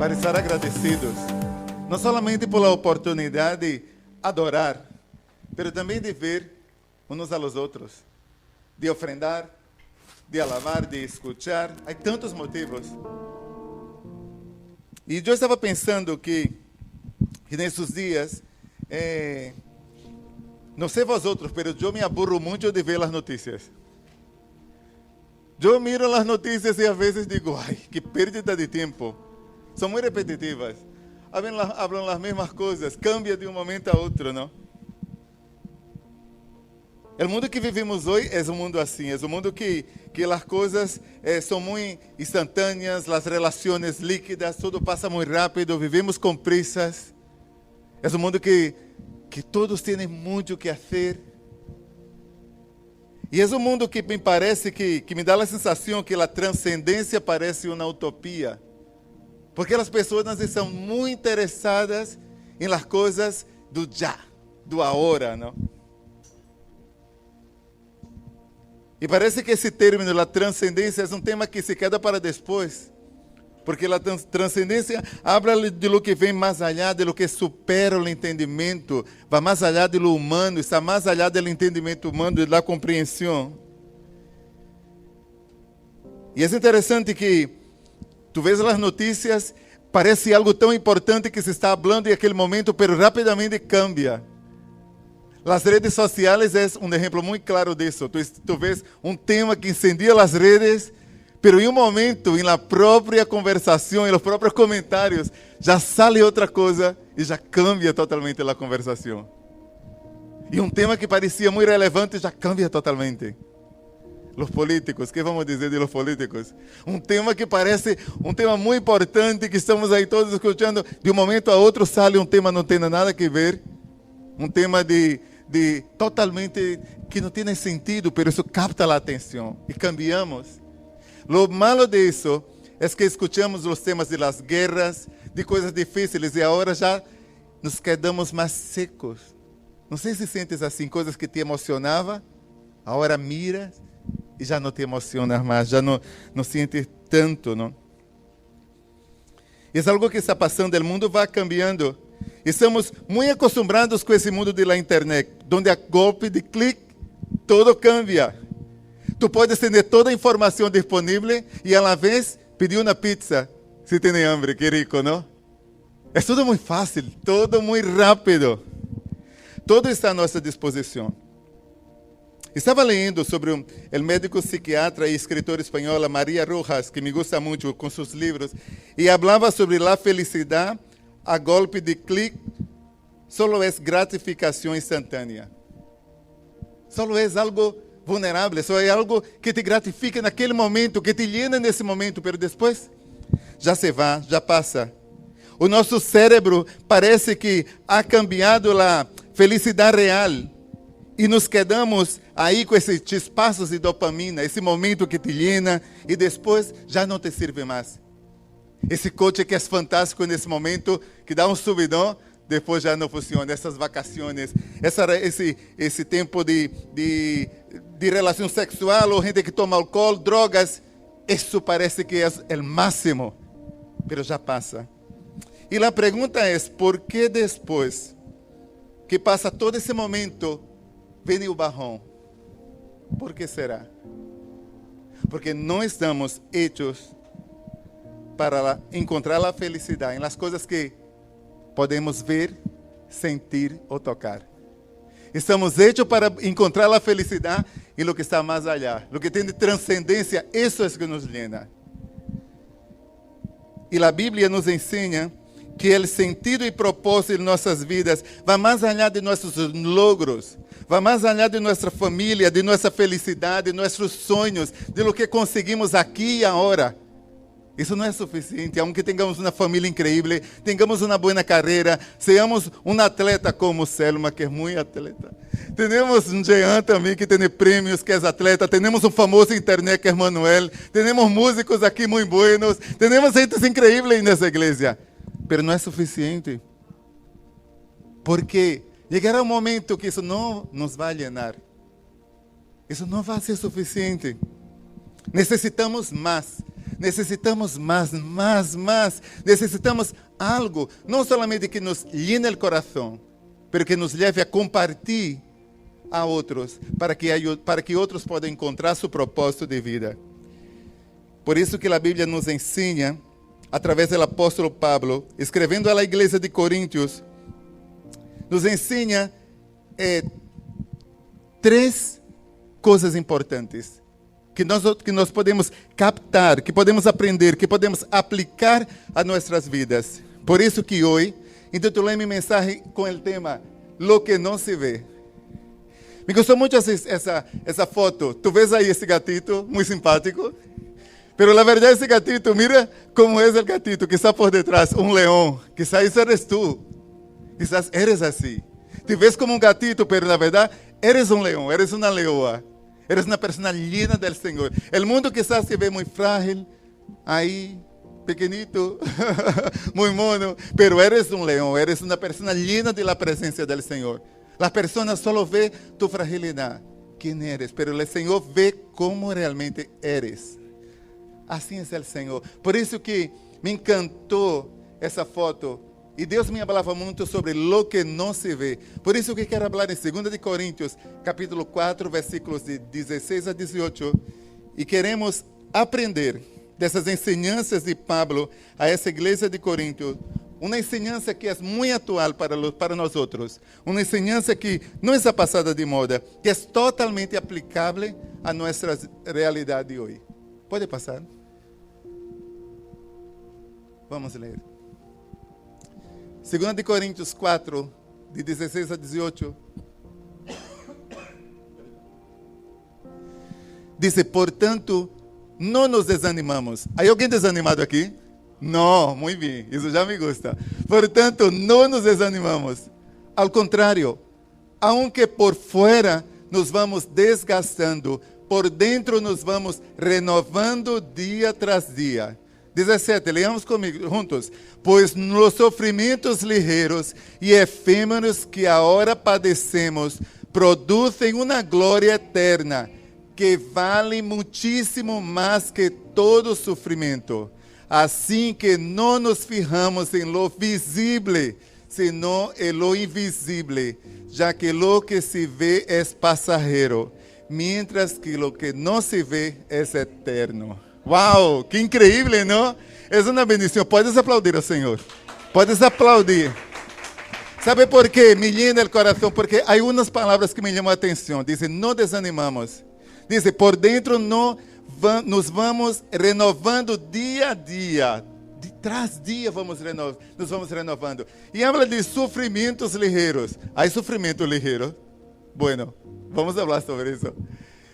para estar agradecidos, não somente pela oportunidade de adorar, mas também de ver uns aos outros, de ofrendar, de alabar, de escuchar. Há tantos motivos. E eu estava pensando que nesses dias, não sei vosotros, mas eu me aburro muito de ver as notícias. Eu miro as notícias e às vezes digo, ai, que pérdida de tempo. São muito repetitivas. Hablam as mesmas coisas, cambia de um momento a outro, não? O mundo que vivimos hoje é um mundo assim, é um mundo que as coisas são muito instantâneas, as relações líquidas, tudo passa muito rápido, vivimos com prisas. É um mundo que todos têm muito que fazer. E é um mundo que me parece que me dá a sensação que a transcendência parece uma utopia. Porque as pessoas estão muito interessadas em las coisas do já, do agora, não? E parece que esse término, a transcendência, é um tema que se queda para depois. Porque a transcendência habla de lo que vem mais allá, de lo que supera o entendimento, vai mais allá de lo humano, está mais allá do entendimento humano e da compreensão. E é interessante que tu vês as notícias, parece algo tão importante que se está falando em aquele momento, mas rapidamente cambia. As redes sociais é um exemplo muito claro disso. Tu vês um tema que incendia as redes, pero em um momento, na própria conversação, em los próprios comentários, já sale outra coisa e já cambia totalmente a conversação. E um tema que parecia muito relevante já cambia totalmente. Os políticos, que vamos dizer de los políticos? Um tema que parece um tema muito importante, que estamos aí todos escutando, de um momento a outro sale um tema que não tem nada a ver, um tema de totalmente que não tem sentido, mas isso capta a atenção e cambiamos. Lo malo disso é que escutamos os temas de las guerras, de coisas difíceis, e agora já nos quedamos mais secos. Não sei se sentes assim, coisas que te emocionavam, agora miras e já não te emocionas mais, já não sentes tanto, não? É algo que está passando, o mundo vai cambiando. Estamos muito acostumados com esse mundo da internet, onde a golpe de clique tudo cambia. Tu podes ter toda a informação disponível e, à vez, pedir uma pizza, se tem hambre, que rico, não? É tudo muito fácil, tudo muito rápido. Tudo está à nossa disposição. Estava lendo sobre o médico psiquiatra e escritora espanhola Maria Rojas, que me gusta muito com seus livros, e falava sobre a felicidade a golpe de clique, solo é gratificação instantânea. Solo é algo vulnerável, só é algo que te gratifica naquele momento, que te llena nesse momento, mas depois já se vai, já passa. O nosso cérebro parece que ha cambiado a felicidade real e nos quedamos aí com esses chispazos de dopamina, esse momento que te llena e depois já não te serve mais. Esse coche que é fantástico nesse momento, que dá um subidão, depois já não funciona. Essas vacações, esse tempo de relação sexual, ou gente que toma álcool, drogas, isso parece que é o máximo, mas já passa. E a pergunta é, por que depois que passa todo esse momento, vem o bajão? Por que será? Porque não estamos hechos para encontrar a felicidade em las coisas que podemos ver, sentir ou tocar. Estamos hechos para encontrar a felicidade em lo que está mais allá, lo que tem de transcendência, isso é que nos llena. E a Bíblia nos ensina que o sentido e propósito de nossas vidas vai mais allá de nossos logros, vai mais allá de nossa família, de nossa felicidade, de nossos sonhos, de lo que conseguimos aqui e agora. Isso não é suficiente, aunque tenhamos uma família incrível, tenhamos uma boa carreira, seamos um atleta como Selma, que é muito atleta. Temos um Jean também, que tem prêmios, que é atleta. Temos um famoso internet, que é Manuel. Temos músicos aqui muito buenos. Temos gente incrível nessa igreja. Mas não é suficiente. Porque chegará um momento que isso não nos vai llenar. Isso não vai ser suficiente. Necessitamos mais. necesitamos más. Necesitamos algo, no solamente que nos llene el corazón, pero que nos lleve a compartir a outros, para que outros possam encontrar seu propósito de vida. Por isso que a Bíblia nos ensina, através do apóstolo Pablo, escrevendo à igreja de Coríntios, nos ensina 3 coisas importantes que nós podemos captar, que podemos aprender, que podemos aplicar a nossas vidas. Por isso que hoje intitulei minha mensagem com o tema Lo que não se vê. Me gostou muito essa foto. Tu vês aí esse gatito, muito simpático. Pero la verdad, esse gatito, mira como é o gatito que está por detrás, um leão. Quizás eres tu. Quizás eres assim. Te vês como um gatito, pero na verdade, eres um leão, eres uma leoa. Eres uma pessoa llena del Senhor. O mundo quizás se vê muito frágil, aí, pequenito, muito mono, pero eres um leão, eres uma pessoa llena de la presença del Senhor. Las personas solo ven tu fragilidad, quién eres, pero el Señor ve cómo realmente eres. Así es el Señor. Por eso que me encantó esa foto. Y Dios me hablaba mucho sobre lo que no se ve. Por eso que quiero hablar en 2 de Corintios, capítulo 4, versículos de 16 a 18. Y queremos aprender de esas enseñanzas de Pablo a esa iglesia de Corintios. Uma enseñança que é muito atual para nós outros. Uma enseñança que não é passada de moda, que é totalmente aplicável a nossa realidade de hoje. Pode passar? Vamos ler. 2 de Coríntios 4, de 16 a 18. Diz, portanto, não nos desanimamos. Há alguém desanimado aqui? Não, muito bem, isso já me gusta. Portanto, não nos desanimamos. Ao contrário, aunque por fora nos vamos desgastando, por dentro nos vamos renovando dia tras dia. 17, leamos comigo juntos. Pois nos sofrimentos ligeiros e efêmeros que agora padecemos, produzem uma glória eterna, que vale muitíssimo mais que todo sofrimento. Assim que não nos fijamos em lo visível, senão em lo invisível, já que lo que se vê é passageiro, mientras que lo que não se vê é eterno. Uau, que incrível, não? É uma bendição. Podes aplaudir ao Senhor. Podes aplaudir. ¿Sabe por quê? Me llena o coração, porque há umas palavras que me chamam a atenção. Diz, não desanimamos. Diz, por dentro não nos vamos renovando dia a dia. De tras dia nos vamos renovando. E habla de sofrimentos ligeiros. Há sofrimento ligeiro? Bueno, vamos falar sobre isso.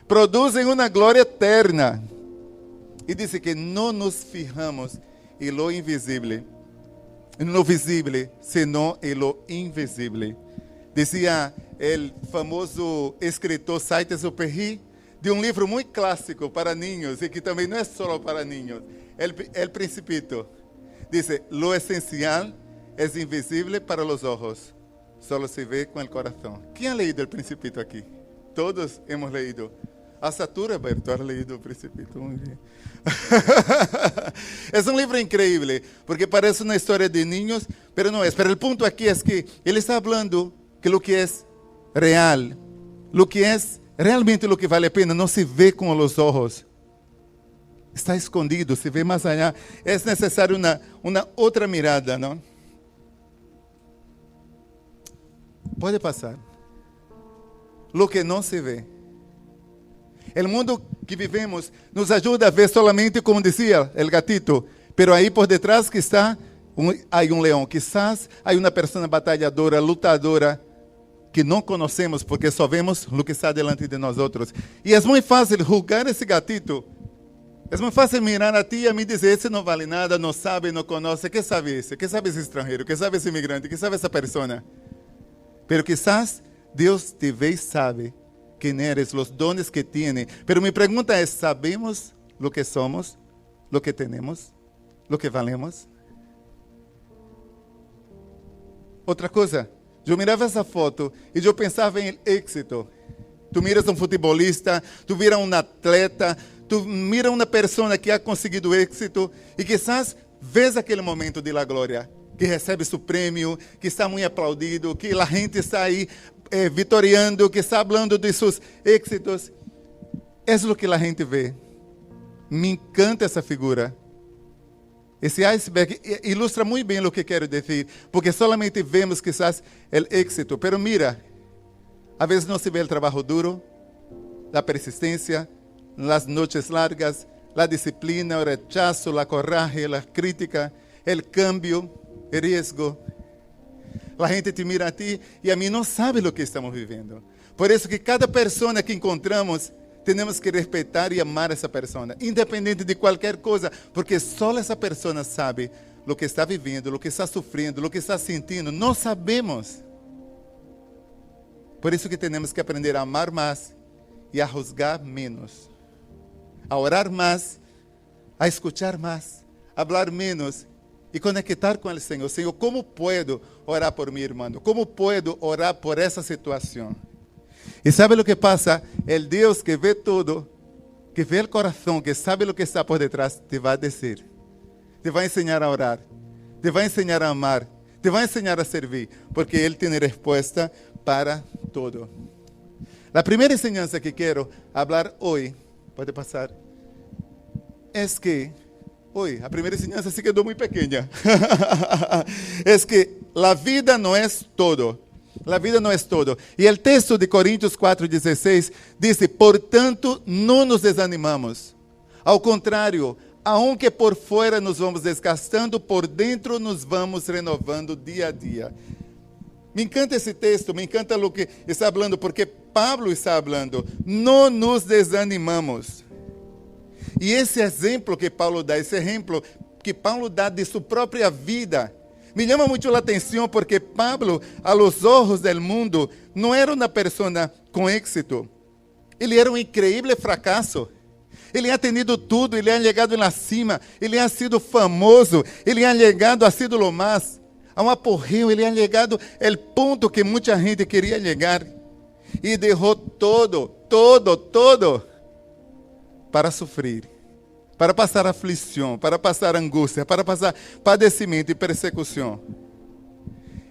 Produzem uma glória eterna. E diz que não nos fijamos em lo invisível, no visível, senão em lo invisível. Dizia o famoso escritor Saint-Exupéry, de um livro muito clássico para niños, e que também não é só para niños, El Principito. Diz, lo esencial é invisível para os olhos, solo se vê com o coração. Quem ha leído El Principito aqui? Todos hemos leído. Hasta tú, Roberto, has leído El Principito. Muy bien. Es un libro increíble, porque parece una historia de niños, pero no es. Pero el punto aquí es que él está hablando que lo que es real, lo que es realmente lo que vale a pena, no se ve con los ojos. Está escondido, se ve más allá. Es necesario una otra mirada, ¿no? Puede pasar. Lo que no se ve. O mundo que vivemos nos ajuda a ver solamente, como dizia o gatito, pero aí por detrás que está, há leão. Quizás há uma pessoa batalhadora, lutadora, que não conhecemos porque só vemos o que está delante de nós outros. E é muito fácil julgar esse gatito. É muito fácil mirar a ti e a mim e dizer, esse não vale nada, não sabe, não conhece. Que sabe esse? Que sabe esse estrangeiro? Que sabe esse imigrante? Que sabe essa pessoa? Pero quizás Deus te vê e sabe quem eres, os dones que tiene. Pero mi pregunta es, ¿sabemos lo que somos, lo que tenemos, lo que valemos? Outra coisa, eu mirava essa foto e eu pensava em êxito. Tu miras um futebolista, tu miras um atleta, Tu mira uma pessoa que ha conseguido êxito e quizás vês aquele momento de la glória, que recebe seu prêmio, que está muito aplaudido, que a gente está aí vitoriando, que está falando de seus êxitos. É o que a gente vê. Me encanta essa figura. Esse iceberg ilustra muito bem o que quero dizer, porque solamente vemos quizás o êxito, pero mira, a vezes não se vê o trabalho duro, a persistência, as noites largas, a disciplina, o rechazo, a coragem, a crítica, o cambio, o risco. A gente te mira a ti e a mim não sabe o que estamos vivendo. Por isso que cada pessoa que encontramos, temos que respeitar e amar essa pessoa, independente de qualquer coisa, porque só essa pessoa sabe o que está vivendo, o que está sofrendo, o que está sentindo. Não sabemos. Por isso que temos que aprender a amar mais e a juzgar menos, a orar mais, a escuchar mais, a falar menos e conectar com o Senhor. Senhor, como posso orar por meu irmão? Como posso orar por essa situação? E sabe o que passa? El Deus que vê tudo, que vê o coração, que sabe o que está por detrás, te vai dizer, te vai ensinar a orar, te vai ensinar a amar, te vai ensinar a servir, porque Ele tem resposta para tudo. A primeira enseñança que quero falar hoje, pode passar, é que, a primeira enseñança se quedou muito pequena, é que a vida não é todo. A vida não é todo. E o texto de Coríntios 4:16 diz: portanto, não nos desanimamos. Ao contrário, aunque por fora nos vamos desgastando, por dentro nos vamos renovando dia a dia. Me encanta esse texto, me encanta o que está falando, porque Pablo está falando, não nos desanimamos. E esse exemplo que Paulo dá, esse exemplo que Paulo dá de sua própria vida, me chama muito a atenção, porque Pablo, a los ojos del mundo, não era uma pessoa com êxito. Ele era um increíble fracasso. Ele ha tenido tudo, ele ha chegado na cima, ele ha sido famoso, ele ha chegado, ha sido lo más. A um apogeu, ele ha chegado ao ponto que muita gente queria chegar. E deixou todo para sofrer, para passar aflição, para passar angústia, para passar padecimento e persecução.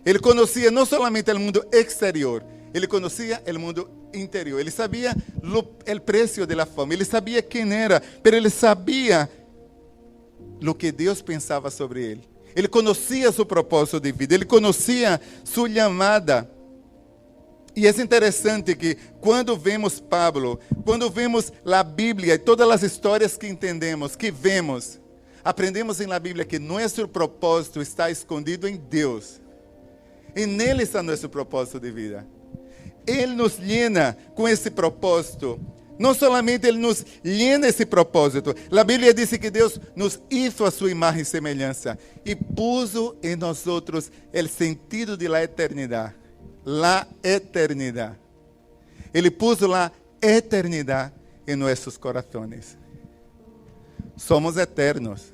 Ele conhecia não somente o mundo exterior, ele conhecia o mundo interior. Ele sabia o preço da fama, ele sabia quem era, mas ele sabia o que Deus pensava sobre ele. Ele conhecia seu propósito de vida, ele conhecia sua chamada. E é interessante que quando vemos Pablo, quando vemos a Bíblia e todas as histórias que entendemos, que vemos, aprendemos na Bíblia que nosso propósito está escondido em Deus. E nele está nosso propósito de vida. Ele nos llena com esse propósito. Não solamente Ele nos llena esse propósito. A Bíblia diz que Deus nos hizo a sua imagem e semelhança e puso em nós outros o sentido de la eternidade. La eternidade. Ele puso la eternidade em nossos corações. Somos eternos.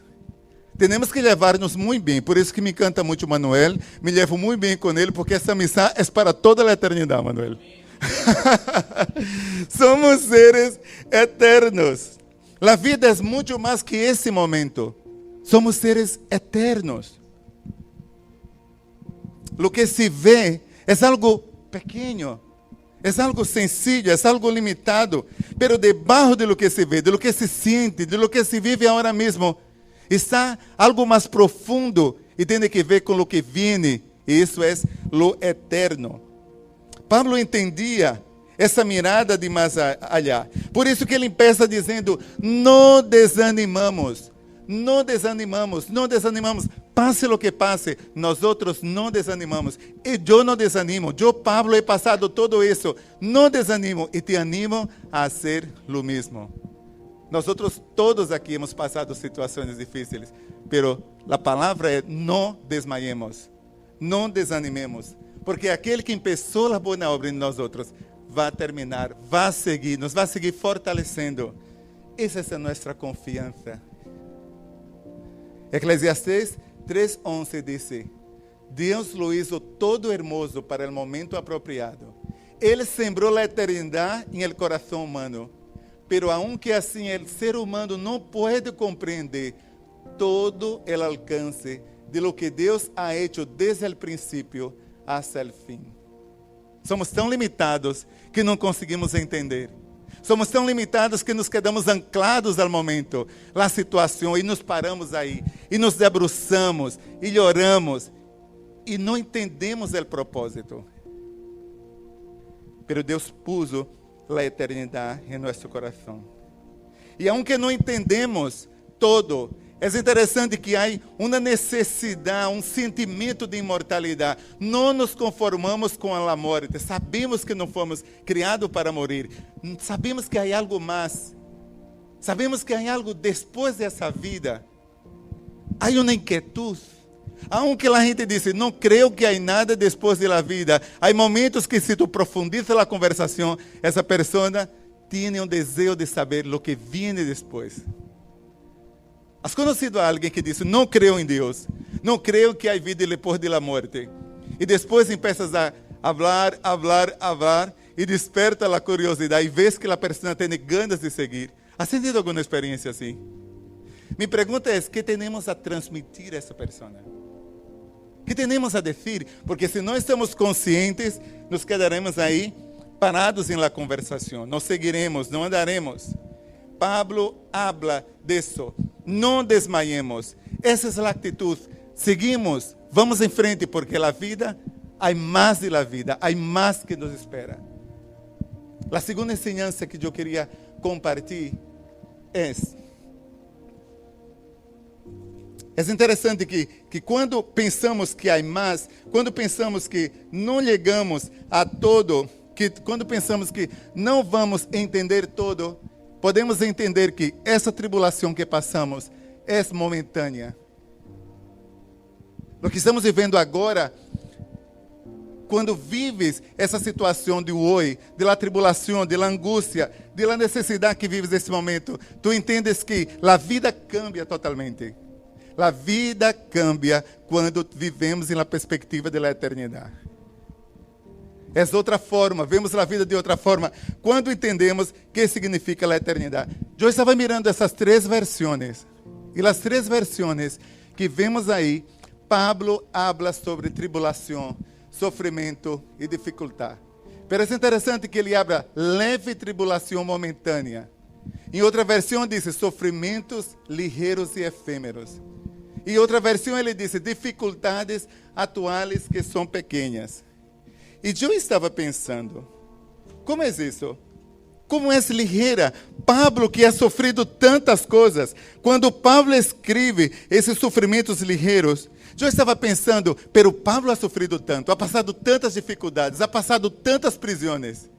Temos que levar-nos muito bem. Por isso que me encanta muito Manuel. Me levo muito bem com ele, porque essa missão é para toda a eternidade, Manuel. Somos seres eternos. A vida é muito mais que esse momento. Somos seres eternos. O que se vê é algo pequeno, é algo sencillo, é algo limitado, pero debaixo de lo que se vê, de lo que se siente, de lo que se vive agora mesmo, está algo mais profundo e tem que ver com o que viene, e isso é lo eterno. Pablo entendia essa mirada de mais allá. Por isso que ele empieza dizendo: não desanimamos, não desanimamos, não desanimamos. Passe o que passe, nós outros não desanimamos. E eu não desanimo. Eu, Pablo, he passado todo isso. Não desanimo e te animo a ser o mesmo. Nós outros todos aqui hemos passado situações difíceis, pero a palavra é: não desmaiemos, não desanimemos, porque aquele que começou a boa obra em nós outros vai terminar, vai seguir, nos vai seguir fortalecendo. Essa é a nossa confiança. Eclesiastés 3:11 diz: Deus lo hizo todo hermoso para el momento apropriado. Ele sembrou a eternidade em el coração humano, Pero aunque assim o ser humano não pode compreender todo o alcance de lo que Deus ha hecho desde o princípio hasta el fim. Somos tão limitados que não conseguimos entender. Somos tão limitados que nos quedamos anclados ao momento, à situação, e nos paramos aí, e nos debruçamos, e choramos, e não entendemos o propósito. Pero Deus puso a eternidade em nosso coração. E aunque não entendemos todo, é interessante que há uma necessidade, um sentimento de imortalidade. Não nos conformamos com a morte. Sabemos que não fomos criados para morrer. Sabemos que há algo mais. Sabemos que há algo depois dessa vida. Há uma inquietude. Aunque a gente diz, não creio que há nada depois da vida. Há momentos que se tu profundizas a conversação, essa pessoa tem um desejo de saber o que vem depois. Has conhecido a alguém que disse, não creio em Deus, não creio que há vida depois da morte. E depois empiezas a falar, e desperta a curiosidade, e vês que a pessoa tem ganas de seguir. Has tenido alguma experiência assim? Minha pergunta é, o que temos a transmitir a essa pessoa? O que temos a dizer? Porque se não estamos conscientes, nos quedaremos aí, parados na conversação. Não seguiremos, não andaremos. Pablo habla disso. Não desmaiemos. Essa é a atitude. Seguimos, vamos em frente, porque a vida, há mais de la vida, há mais que nos espera. A segunda ensinança que eu queria compartilhar é interessante que quando pensamos que há mais, quando pensamos que não chegamos a todo, quando pensamos que não vamos entender todo, podemos entender que essa tribulação que passamos é momentânea. O que estamos vivendo agora, quando vives essa situação de hoje, da tribulação, da angústia, da necessidade que vives nesse momento, tu entendes que a vida cambia totalmente. A vida cambia quando vivemos na perspectiva da eternidade. É outra forma, vemos a vida de outra forma, quando entendemos o que significa a eternidade. Eu estava mirando essas três versões, e as três versões que vemos aí, Pablo habla sobre tribulação, sofrimento e dificuldade. Mas é interessante que ele habla leve tribulação momentânea. Em outra versão diz sofrimentos ligeiros e efêmeros. Em outra versão ele diz dificuldades atuais que são pequenas. E eu estava pensando, como é isso? Como é ligeira? Pablo, que ha sofrido tantas coisas, quando Pablo escreve esses sofrimentos ligeiros, eu estava pensando, pero Pablo ha sofrido tanto, ha passado tantas dificuldades, ha passado tantas prisões.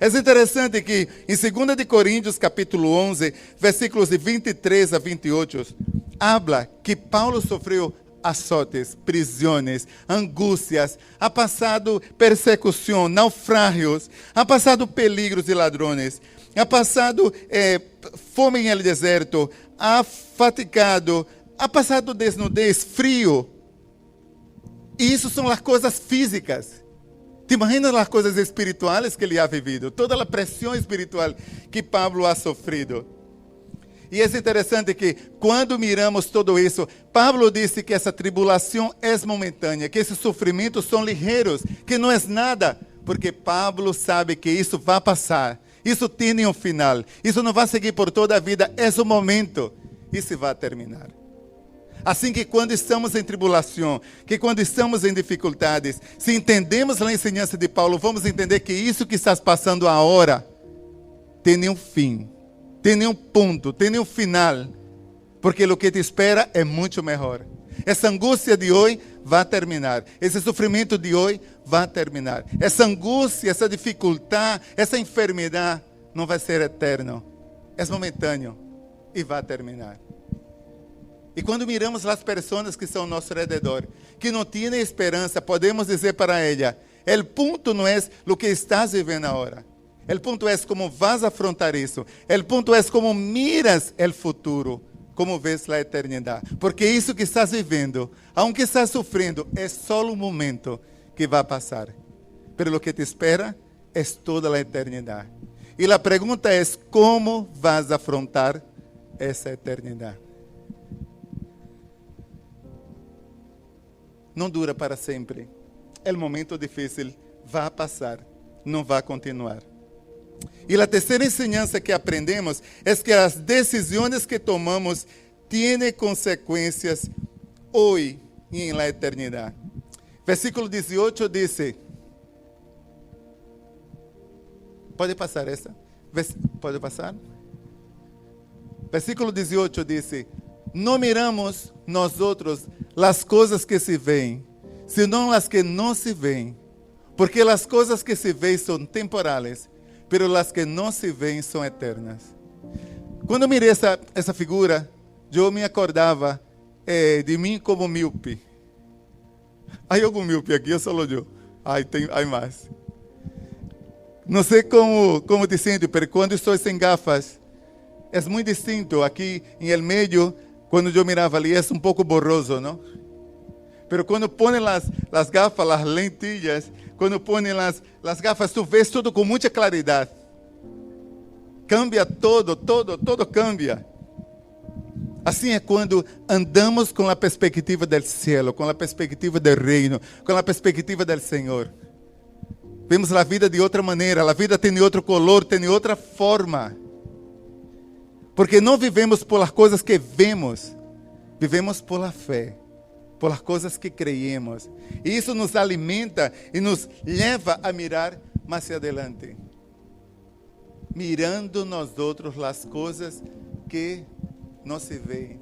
É interessante que em 2 de Coríntios, capítulo 11, versículos de 23 a 28, habla que Paulo sofreu azotes, prisões, angústias, ha passado persecução, naufrágios, ha passado peligros de ladrões, ha passado fome em el deserto, ha fatigado, ha passado desnudez, frio. E isso são as coisas físicas. Te imaginas as coisas espirituais que ele ha vivido, toda a pressão espiritual que Pablo ha sofrido. E é interessante que, quando miramos tudo isso, Pablo disse que essa tribulação é momentânea, que esses sofrimentos são ligeiros, que não é nada, porque Pablo sabe que isso vai passar, isso tem um final, isso não vai seguir por toda a vida, é um momento, e se vai terminar. Assim que quando estamos em tribulação, que quando estamos em dificuldades, se entendemos a ensinança de Paulo, vamos entender que isso que estás passando agora tem um fim. Tem nenhum ponto, tem nenhum final, porque o que te espera é muito melhor. Essa angústia de hoje vai terminar, esse sofrimento de hoje vai terminar. Essa angústia, essa dificuldade, essa enfermidade não vai ser eterno, é momentâneo e vai terminar. E quando miramos as pessoas que estão ao nosso redor, que não têm esperança, podemos dizer para ela, o ponto não é o que estás vivendo agora. O ponto é como vas a afrontar isso. O ponto é como miras o futuro, como vês a eternidade. Porque isso que estás vivendo, aunque estás sofrendo, é só um momento que vai passar. Pero o que te espera é toda a eternidade. E a pergunta é: como vas afrontar essa eternidade? Não dura para sempre. O momento difícil vai passar, não vai continuar. E a terceira ensinança que aprendemos é que as decisões que tomamos têm consequências hoje e na eternidade. Versículo 18 diz: pode passar essa? Pode passar? Versículo 18 diz: não miramos nós outros as coisas que se veem, senão as que não se veem, porque as coisas que se veem são temporais, pero as que não se veem são eternas. Quando eu mirei essa figura, eu me acordava de mim como míope. Há algum míope aqui? Eu sou eu. Há mais. Não sei como te sentes, mas quando estou sem gafas, é muito distinto. Aqui em el meio, quando eu mirava ali, é um pouco borroso, não? Mas quando põe as gafas, as lentilhas, quando põe as gafas, tu vês tudo com muita claridade. Cambia todo cambia. Assim é quando andamos com a perspectiva do céu, com a perspectiva do reino, com a perspectiva do Senhor. Vemos a vida de outra maneira, a vida tem outro color, tem outra forma. Porque não vivemos por as coisas que vemos, vivemos por a fé, por as coisas que creemos. E isso nos alimenta e nos leva a mirar mais adelante. Mirando nós outros as coisas que não se veem.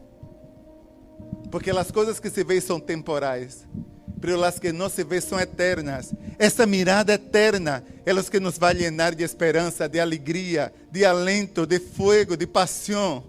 Porque as coisas que se veem são temporais, mas as que não se veem são eternas. Essa mirada eterna é o que nos vai llenar de esperança, de alegria, de alento, de fogo, de paixão.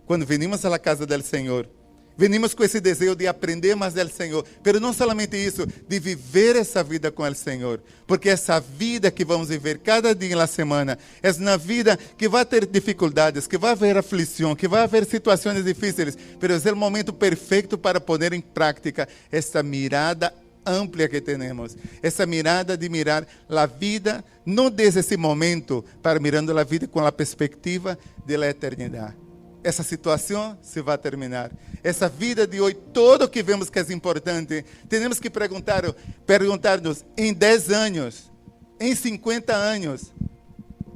Quando venimos à casa do Senhor, venimos com esse desejo de aprender mais do Senhor, mas não somente isso, de viver essa vida com o Senhor, porque essa vida que vamos viver cada dia na semana, é uma vida que vai ter dificuldades, que vai haver aflição, que vai haver situações difíceis, mas é o momento perfeito para pôr em prática essa mirada ampla que temos, essa mirada de mirar a vida, não desde esse momento, para mirando a vida com a perspectiva da eternidade. Essa situação se vai terminar. Essa vida de hoje, tudo que vemos que é importante, temos que perguntar-nos em 10 anos, em 50 anos,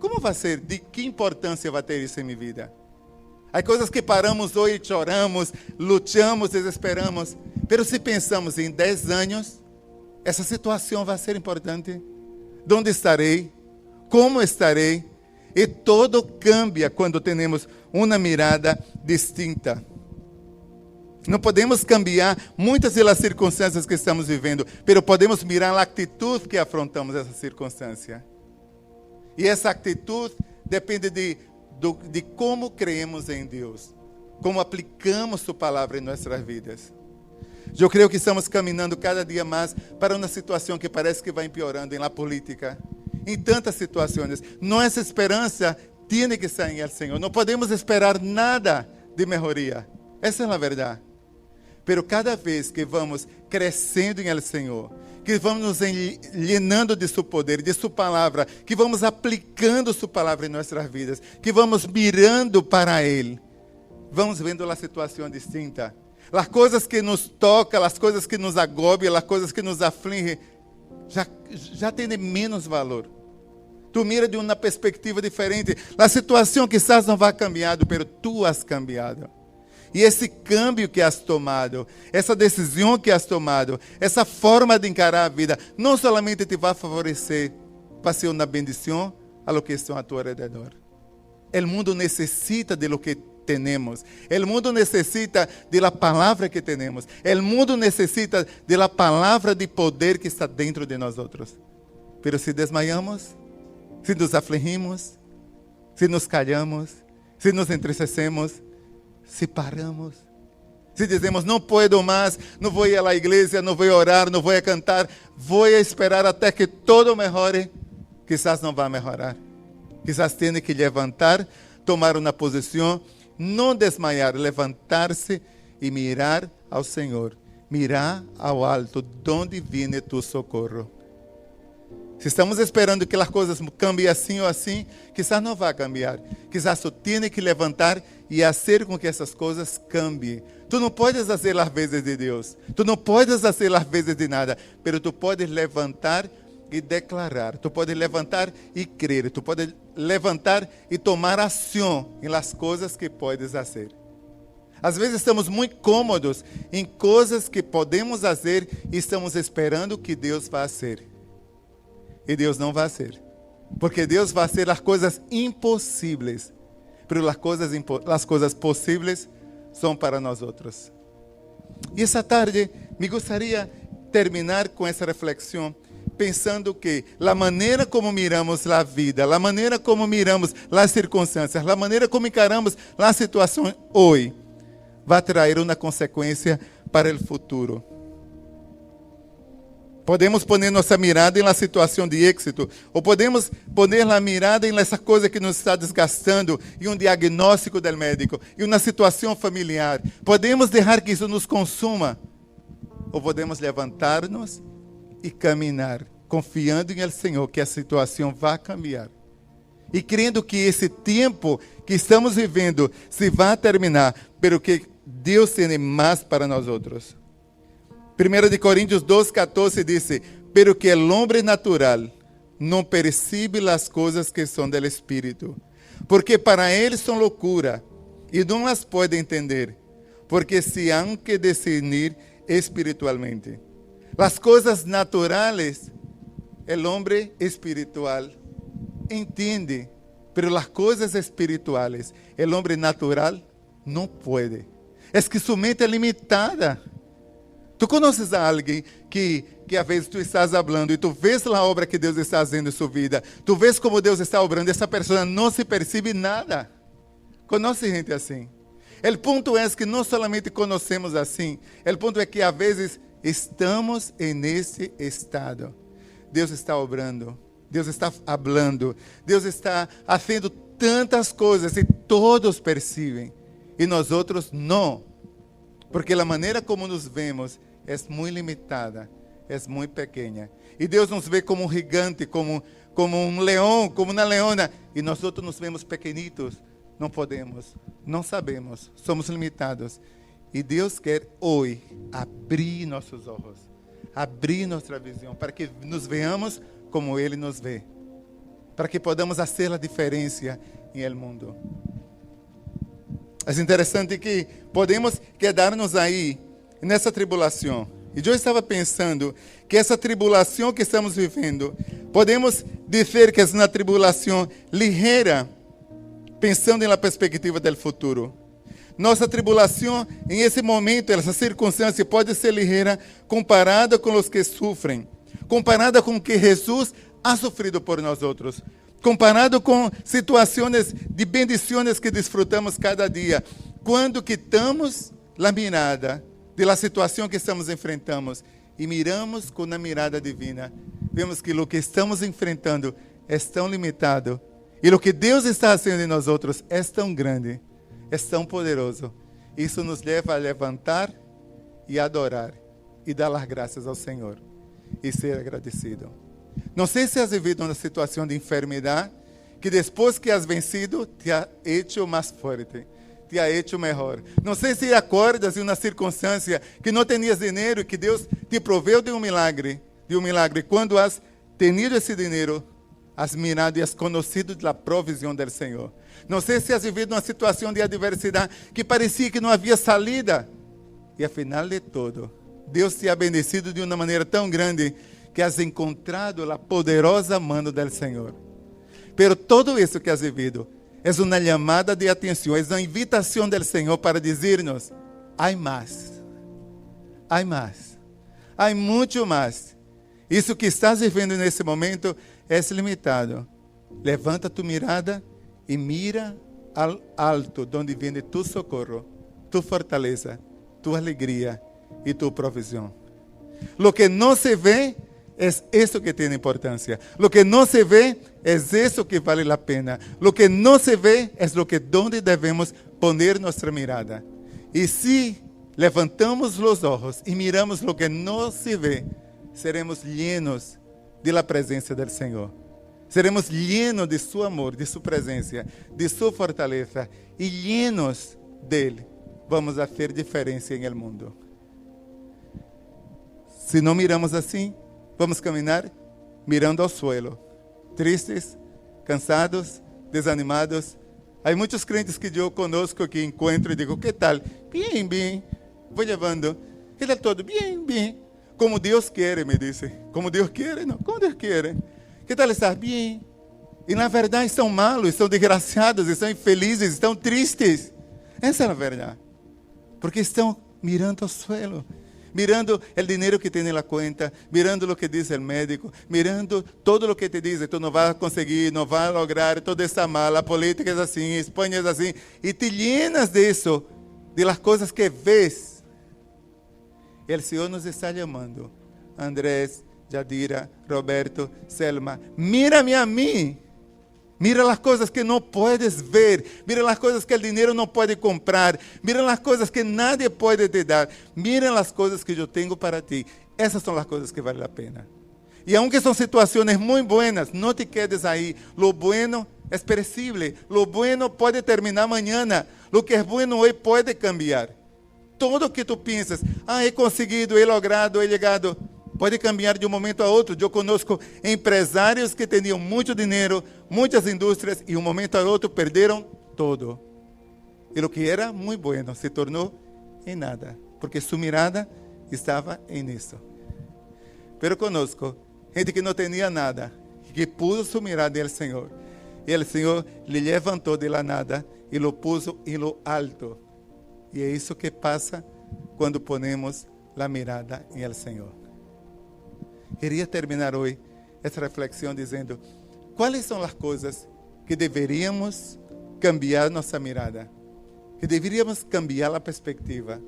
como vai ser? De que importância vai ter isso em minha vida? Há coisas que paramos hoje, choramos, lutamos, desesperamos, mas se pensamos em 10 anos, essa situação vai ser importante. Onde estarei? Como estarei? E todo cambia quando temos uma mirada distinta. Não podemos cambiar muitas das circunstâncias que estamos vivendo, mas podemos mirar a atitude que afrontamos essa circunstância. E essa atitude depende de como creemos em Deus, como aplicamos sua palavra em nossas vidas. Eu creio que estamos caminhando cada dia mais para uma situação que parece que vai empeorando na política, em tantas situações. Nossa esperança tem que estar em el Senhor. Não podemos esperar nada de melhoria. Essa é a verdade. Pero cada vez que vamos crescendo em el Senhor, que vamos nos llenando de seu poder, de sua palavra, que vamos aplicando sua palavra em nossas vidas, que vamos mirando para Ele, vamos vendo a situação distinta. As coisas que nos tocam, as coisas que nos agobiam, as coisas que nos afligem, já tem menos valor. Tu mira de uma perspectiva diferente. A situação quizás não vai cambiando, mas tu has cambiado. E esse câmbio que has tomado, essa decisão que has tomado, essa forma de encarar a vida, não somente te vai favorecer para ser uma bendição a lo que estão a tu alrededor. O mundo necessita de lo que temos. O mundo necessita da palavra que temos. O mundo necessita da palavra de poder que está dentro de nós outros. Pero se desmaiamos, se nos afligimos, se nos calhamos, se nos entristecemos, se paramos, se dizemos, não puedo mais, não vou ir à igreja, não vou orar, não vou cantar, vou esperar até que todo melhore, quizás não vai melhorar. Quizás tenha que levantar, tomar uma posição, não desmaiar, levantar-se e mirar ao Senhor, mirar ao alto, donde viene tu socorro. Se estamos esperando que as coisas cambiem assim ou assim, quizás não vai cambiar. Quizás tu tienes que levantar e fazer com que essas coisas cambiem. Tu não podes fazer as vezes de Deus. Tu não podes fazer as vezes de nada. Mas tu podes levantar e declarar. Tu podes levantar e crer. Tu podes levantar e tomar ação em las coisas que podes fazer. Às vezes estamos muito cômodos em coisas que podemos fazer e estamos esperando que Deus vá fazer. E Deus não vai fazer. Porque Deus vai fazer as coisas impossíveis. Mas as coisas possíveis são para nós outros. E essa tarde me gostaria terminar com essa reflexão, pensando que a maneira como miramos a vida, a maneira como miramos as circunstâncias, a maneira como encaramos a situação hoje, vai trazer uma consequência para o futuro. Podemos pôr nossa mirada em uma situação de êxito, ou podemos pôr a mirada em essa coisa que nos está desgastando, em um diagnóstico do médico, em uma situação familiar. Podemos deixar que isso nos consuma, ou podemos levantar-nos e caminhar, confiando em El Senhor que a situação vai cambiar. E crendo que esse tempo que estamos vivendo se vai terminar, pero que Deus tem mais para nós outros. 1 Coríntios 2:14 diz: pero que el hombre natural não percibe as coisas que são del Espírito, porque para ele são loucura, e não as pode entender, porque se han que discernir espiritualmente. As coisas naturais, el hombre espiritual entende, pero as coisas espirituais, el hombre natural não pode. É que sua mente é limitada. Tu conheces a alguém que às vezes tu estás falando e tu vês a obra que Deus está fazendo em sua vida. Tu vês como Deus está obrando. Essa pessoa não se percebe nada. Conhece gente assim. O ponto é que não somente conhecemos assim. O ponto é que às vezes estamos nesse estado. Deus está obrando. Deus está falando. Deus está fazendo tantas coisas e todos percebem. E nós outros não. Porque a maneira como nos vemos é muito limitada, é muito pequena. E Deus nos vê como um gigante, como um leão, como uma leona. E nós outros nos vemos pequenitos. Não podemos, não sabemos, somos limitados. E Deus quer hoje abrir nossos olhos, abrir nossa visão, para que nos veamos como Ele nos vê. Para que podamos fazer a diferença em el mundo. É interessante que podemos quedar-nos aí, nessa tribulação. E eu estava pensando que essa tribulação que estamos vivendo, podemos dizer que é uma tribulação ligeira, pensando na perspectiva do futuro. Nossa tribulação, em esse momento, essa circunstância, pode ser ligeira comparada com os que sofrem, comparada com o que Jesus ha sofrido por nós outros. Comparado com situações de bendições que desfrutamos cada dia. Quando quitamos a mirada da situação que estamos enfrentando e miramos com a mirada divina, vemos que o que estamos enfrentando é tão limitado. E o que Deus está fazendo em nós outros é tão grande, é tão poderoso. Isso nos leva a levantar e adorar e dar as graças ao Senhor e ser agradecido. Não sei se has vivido uma situação de enfermidade que depois que has vencido, te ha hecho mais forte, te ha hecho melhor. Não sei se acordas em uma circunstância que não tinhas dinheiro e que Deus te proveu de um milagre. Quando has tenido esse dinheiro, has mirado e has conhecido a provisão do Senhor. Não sei se has vivido uma situação de adversidade que parecia que não havia saída. E afinal de tudo, Deus te ha bendecido de uma maneira tão grande que has encontrado a poderosa mão do Senhor. Pero todo isso que has vivido é uma chamada de atenção, é uma invitação do Senhor para dizer-nos: há mais, há muito mais. Isso que estás vivendo nesse momento é limitado. Levanta tu mirada e mira al alto, donde vem tu socorro, tu fortaleza, tu alegria e tu provisão. Lo que não se vê é isso que tem importância. Lo que não se vê é isso que vale a pena. Lo que não se vê é lo que donde devemos poner nossa mirada. E se levantamos os olhos e miramos lo que não se vê, seremos llenos de la presencia del Señor. Seremos llenos de su amor, de su presencia, de su fortaleza, y llenos de Él vamos a hacer diferencia en el mundo. Si no miramos así, vamos a caminar mirando al suelo, tristes, cansados, desanimados. Hay muchos crentes que yo conozco, que encuentro y digo, ¿qué tal? Bien, bien. Voy llevando. ¿Qué tal todo? Bien, bien. Como Dios quiere, me dice. Como Dios quiere, no. Como Dios quiere. ¿Qué tal estás? Bien. E na verdade estão malos, estão desgraciados, estão infelizes, estão tristes. Essa é a verdade. Porque estão mirando ao suelo, mirando o dinheiro que tem na conta, mirando o que diz o médico, mirando todo o que te diz, tu não vai conseguir, não vai lograr, toda essa mala, a política é assim, a Espanha é assim, e te llenas disso, de las coisas que ves. E o Senhor nos está chamando, Andrés, Yadira, Roberto, Selma, mírame a mim. Mira as coisas que não puedes ver. Mira as coisas que o dinheiro não pode comprar. Mira as coisas que nadie pode te dar. Mira as coisas que eu tenho para ti. Essas são as coisas que valem a pena. E aunque são situações muito buenas, não te quedes aí. Lo bueno é perecível. Lo bueno pode terminar amanhã. Lo que é bueno hoje pode cambiar. Todo o que tu pensas, he conseguido, he logrado, he chegado, pode cambiar de um momento a outro. Eu conosco empresários que tinham muito dinheiro, muitas indústrias, e um momento a outro perderam todo. E o que era muito bueno se tornou em nada, porque sua mirada estava em isso. Pero conosco, gente que não tinha nada, que puso sua mirada no Senhor, e o Senhor lhe levantou de la nada e lo puso em lo alto. E é isso que passa quando ponemos a mirada em el Senhor. Queria terminar hoje essa reflexão dizendo: quais são as coisas que deveríamos cambiar nossa mirada, que deveríamos cambiar a perspectiva?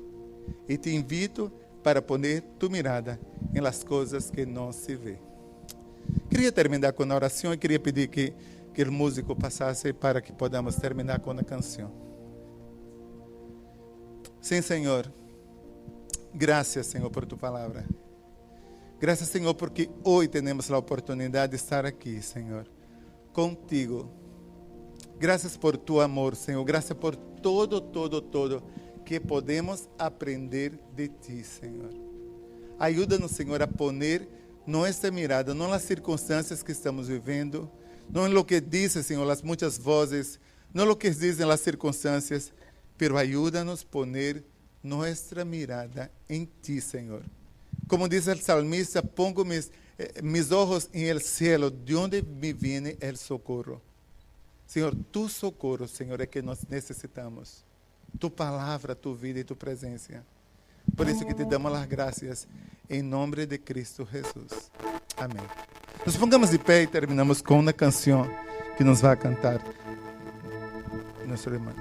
E te invito para poner tu mirada em las coisas que não se vê. Queria terminar com a oração e queria pedir que o músico passasse para que podamos terminar com a canção. Sim, Senhor. Graças, Senhor, por tu palavra. Graças, Senhor, porque hoje temos a oportunidade de estar aqui, Senhor, contigo. Graças por tu amor, Senhor. Graças por todo que podemos aprender de ti, Senhor. Ajuda-nos, Senhor, a poner nossa mirada, não nas circunstâncias que estamos vivendo, não em lo que dizem, Senhor, as muitas vozes, não em lo que dizem as circunstâncias, pero ajuda-nos a poner nossa mirada em ti, Senhor. Como diz o salmista, pongo mis ojos en el cielo, de onde me viene el socorro. Senhor, tu socorro, Senhor, é que nós necessitamos. Tu palavra, tu vida e tu presença. Por isso que te damos as graças, em nome de Cristo Jesus. Amém. Nos pongamos de pé e terminamos com uma canção que nos vai cantar nosso irmão.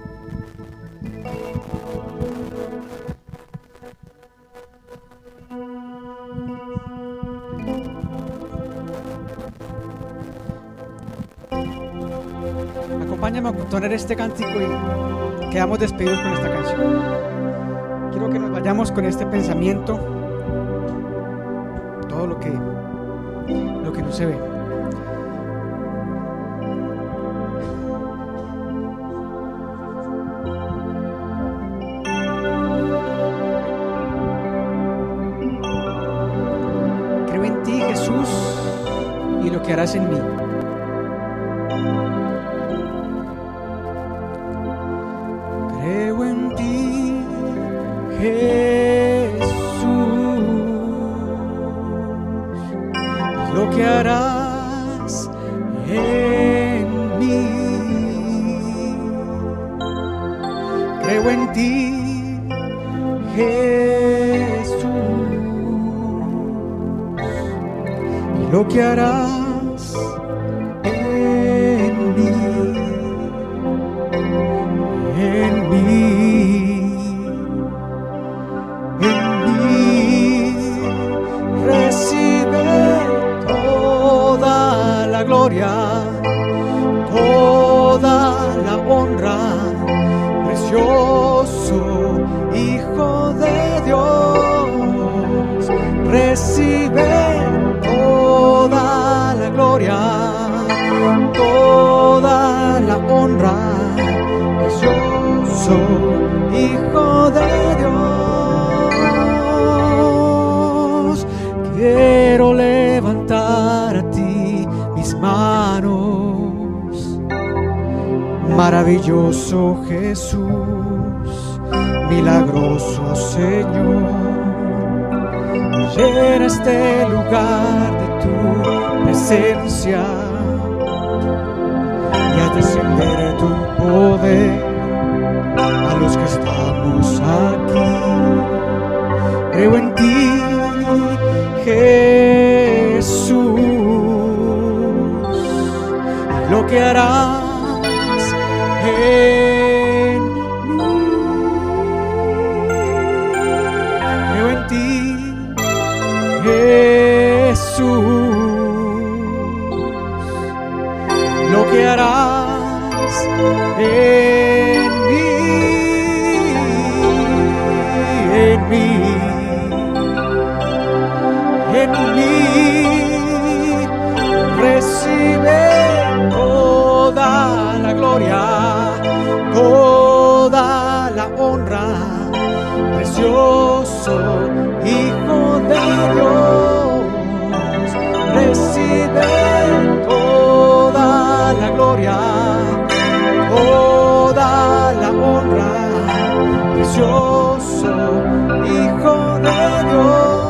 Acompáñame a entonar este cántico y quedamos despedidos con esta canción. Quiero que nos vayamos con este pensamiento, todo lo que no se ve. Creo en ti, Jesús, y lo que harás en mí. Creo en ti, Jesús, lo que harás en mí. Creo en ti, Jesús, y lo que harás en mí. En mí recibe toda la gloria, toda la honra, precioso Hijo de Dios, recibe toda gloria, toda la honra. Precioso Hijo de Dios, quiero levantar a ti mis manos. Maravilloso Jesús, milagroso Señor, llena este lugar de tu presencia y haz descender tu poder a los que estamos aquí. Creo en ti, Jesús, y lo que harás en mí. Creo en ti, Jesús, lo que harás en mí, en mí, en mí. Recibe toda la gloria, toda la honra. Precioso Hijo de Dios, recibe toda la gloria, toda la honra. Precioso Hijo de Dios.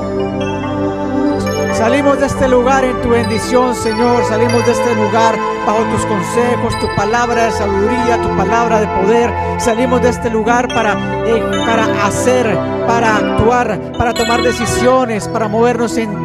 Salimos de este lugar en tu bendición, Señor. Salimos de este lugar bajo tus consejos, tu palabra de sabiduría, tu palabra de poder. Salimos de este lugar para hacer, para actuar, para tomar decisiones, para movernos en